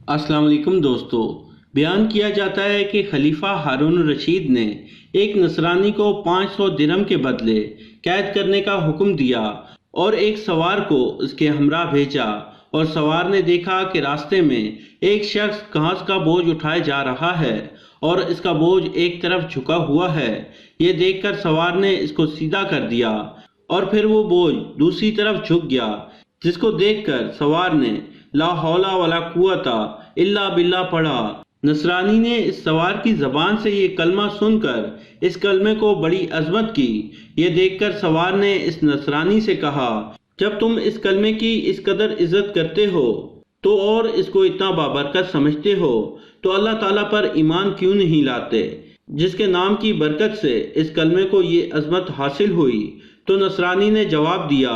السلام علیکم دوستو۔ بیان کیا جاتا ہے کہ خلیفہ ہارون الرشید نے ایک نصرانی کو 500 درہم کے بدلے قید کرنے کا حکم دیا اور ایک سوار کو اس کے ہمراہ بھیجا، اور سوار نے دیکھا کہ راستے میں ایک شخص گھاس کا بوجھ اٹھائے جا رہا ہے اور اس کا بوجھ ایک طرف جھکا ہوا ہے۔ یہ دیکھ کر سوار نے اس کو سیدھا کر دیا اور پھر وہ بوجھ دوسری طرف جھک گیا، جس کو دیکھ کر سوار نے لا حول ولا قوت الا باللہ پڑھا۔ نصرانی نے اس سوار کی زبان سے یہ کلمہ سن کر اس کلمے کو بڑی عظمت کی۔ یہ دیکھ کر سوار نے اس نصرانی سے کہا، جب تم اس کلمے کی اس قدر عزت کرتے ہو تو اور اس کو اتنا بابرکت سمجھتے ہو تو اللہ تعالیٰ پر ایمان کیوں نہیں لاتے، جس کے نام کی برکت سے اس کلمے کو یہ عظمت حاصل ہوئی؟ تو نصرانی نے جواب دیا،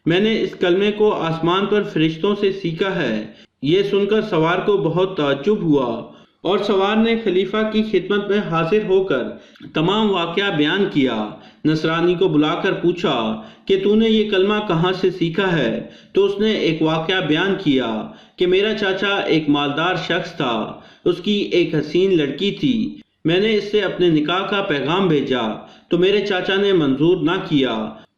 میں نے اس کلمے کو آسمان پر فرشتوں سے سیکھا ہے۔ یہ سن کر سوار کو بہت تعجب ہوا اور سوار نے خلیفہ کی خدمت میں حاضر ہو کر تمام واقعہ بیان کیا۔ نصرانی کو بلا کر پوچھا کہ تو نے یہ کلمہ کہاں سے سیکھا ہے؟ تو اس نے ایک واقعہ بیان کیا کہ میرا چاچا ایک مالدار شخص تھا، اس کی ایک حسین لڑکی تھی، میں نے اس سے اپنے نکاح کا پیغام بھیجا تو میرے چاچا نے منظور نہ کیا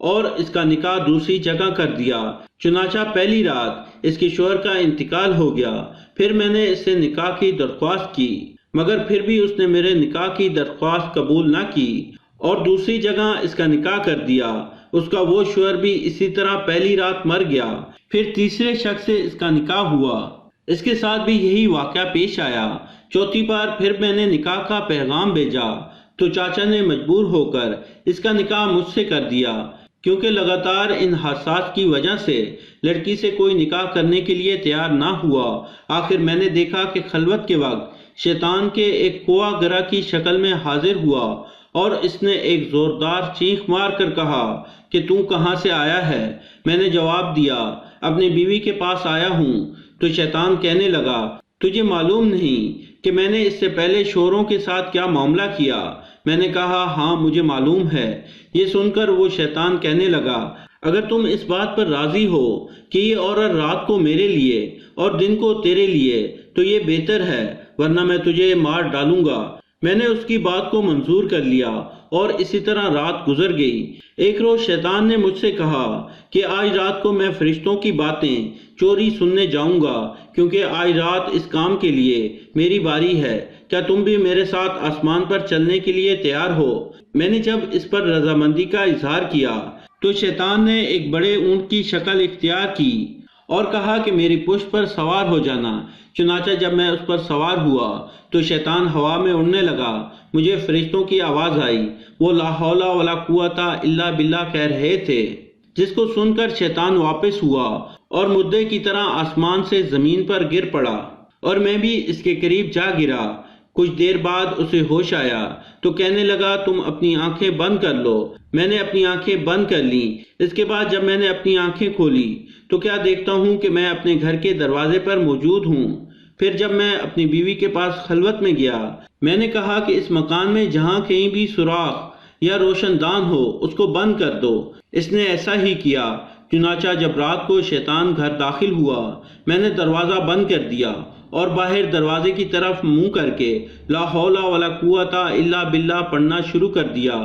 اور اس کا نکاح دوسری جگہ کر دیا۔ چنانچہ پہلی رات اس کے شوہر کا انتقال ہو گیا، پھر میں نے اس سے نکاح کی درخواست کی، مگر پھر بھی اس نے میرے نکاح کی درخواست قبول نہ کی اور دوسری جگہ اس کا نکاح کر دیا۔ اس کا وہ شوہر بھی اسی طرح پہلی رات مر گیا، پھر تیسرے شخص سے اس کا نکاح ہوا، اس کے ساتھ بھی یہی واقعہ پیش آیا۔ چوتھی بار پھر میں نے نکاح کا پیغام بھیجا تو چاچا نے مجبور ہو کر اس کا نکاح مجھ سے کر دیا، کیونکہ لگاتار ان حادثات کی وجہ سے لڑکی سے کوئی نکاح کرنے کے لیے تیار نہ ہوا۔ آخر میں نے دیکھا کہ خلوت کے وقت شیطان کے ایک کوا گرا کی شکل میں حاضر ہوا اور اس نے ایک زوردار چیخ مار کر کہا کہ تو کہاں سے آیا ہے؟ میں نے جواب دیا، اپنی بیوی کے پاس آیا ہوں۔ تو شیطان کہنے لگا، تجھے معلوم نہیں کہ میں نے اس سے پہلے شوروں کے ساتھ کیا معاملہ کیا؟ میں نے کہا، ہاں مجھے معلوم ہے۔ یہ سن کر وہ شیطان کہنے لگا، اگر تم اس بات پر راضی ہو کہ یہ عورت رات کو میرے لیے اور دن کو تیرے لیے تو یہ بہتر ہے، ورنہ میں تجھے مار ڈالوں گا۔ میں نے اس کی بات کو منظور کر لیا اور اسی طرح رات گزر گئی۔ ایک روز شیطان نے مجھ سے کہا کہ آج رات کو میں فرشتوں کی باتیں چوری سننے جاؤں گا، کیونکہ آج رات اس کام کے لیے میری باری ہے۔ کیا تم بھی میرے ساتھ آسمان پر چلنے کے لیے تیار ہو؟ میں نے جب اس پر رضامندی کا اظہار کیا تو شیطان نے ایک بڑے اونٹ کی شکل اختیار کی اور کہا کہ میری پشت پر سوار ہو جانا۔ چنانچہ جب میں اس پر سوار ہوا تو شیطان ہوا میں اڑنے لگا۔ مجھے فرشتوں کی آواز آئی، وہ لا حول ولا قوت الا باللہ کہہ رہے تھے، جس کو سن کر شیطان واپس ہوا اور مردے کی طرح آسمان سے زمین پر گر پڑا اور میں بھی اس کے قریب جا گرا۔ کچھ دیر بعد اسے ہوش آیا تو کہنے لگا، تم اپنی آنکھیں بند کر لو۔ میں نے اپنی آنکھیں بند کر لیں۔ اس کے بعد جب میں نے اپنی آنکھیں کھولی تو کیا دیکھتا ہوں کہ میں اپنے گھر کے دروازے پر موجود ہوں۔ پھر جب میں اپنی بیوی کے پاس خلوت میں گیا، میں نے کہا کہ اس مکان میں جہاں کہیں بھی سوراخ یا روشن دان ہو اس کو بند کر دو۔ اس نے ایسا ہی کیا۔ چنانچہ جب رات کو شیطان گھر داخل ہوا، میں نے دروازہ بند کر دیا اور باہر دروازے کی طرف منہ کر کے لا حول ولا قوت الا باللہ پڑھنا شروع کر دیا،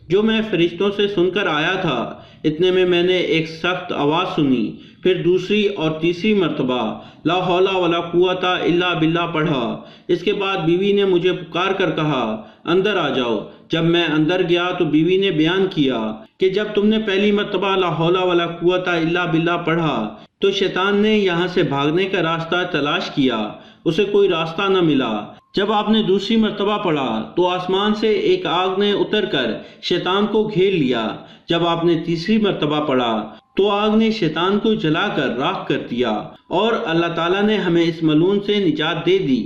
جو میں فرشتوں سے سن کر آیا تھا۔ اتنے میں نے ایک سخت آواز سنی، پھر دوسری اور تیسری مرتبہ لا حول ولا قوت الا باللہ پڑھا۔ اس کے بعد بیوی نے مجھے پکار کر کہا، اندر آ جاؤ۔ جب میں اندر گیا تو بیوی نے بیان کیا کہ جب تم نے پہلی مرتبہ لا حول ولا قوت الا باللہ پڑھا تو شیطان نے یہاں سے بھاگنے کا راستہ تلاش کیا، اسے کوئی راستہ نہ ملا۔ جب آپ نے دوسری مرتبہ پڑھا تو آسمان سے ایک آگ نے اتر کر شیطان کو گھیر لیا۔ جب آپ نے تیسری مرتبہ پڑھا تو آگ نے شیطان کو جلا کر راکھ کر دیا اور اللہ تعالیٰ نے ہمیں اس ملعون سے نجات دے دی۔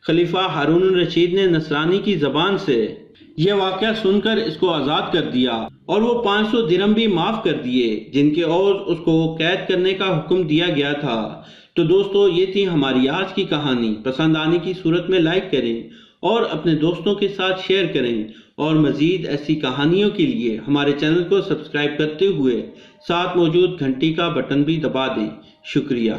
خلیفہ ہارون الرشید نے نصرانی کی زبان سے یہ واقعہ سن کر اس کو آزاد کر دیا اور وہ 500 درہم بھی معاف کر دیے، جن کے عوض اس کو قید کرنے کا حکم دیا گیا تھا۔ تو دوستو، یہ تھی ہماری آج کی کہانی۔ پسند آنے کی صورت میں لائک کریں اور اپنے دوستوں کے ساتھ شیئر کریں، اور مزید ایسی کہانیوں کے لیے ہمارے چینل کو سبسکرائب کرتے ہوئے ساتھ موجود گھنٹی کا بٹن بھی دبا دیں۔ شکریہ۔